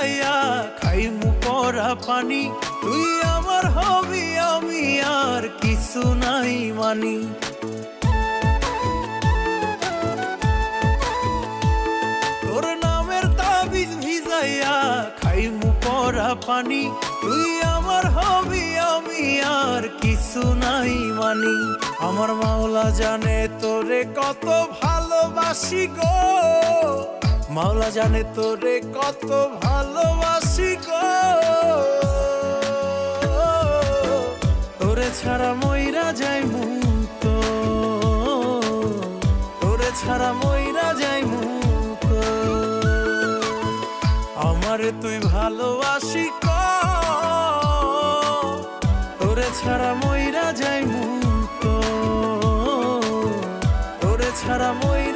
ভিজাইয়া খাইমু পরা পানি, তুই আমার হবি আমি আর কিছু নাই মানি। তোর নামের তাবিজ ভিজাইয়া খাইমু পরা পানি, তুই আমার হবি আমি আর কিছু নাই মানি। আমার মাওলা জানে তোরে কত ভালোবাসি গো, মাওলা জানে তোরে কত ভালোবাসি গো। তোরে ছাড়া মইরা যাইমু তো, তোরে ছাড়া মইরা যাইমু তো। আমারে তুই ভালোবাসি গো, তোরে ছাড়া মইরা যাইমু তো, তোরে ছাড়া মইরা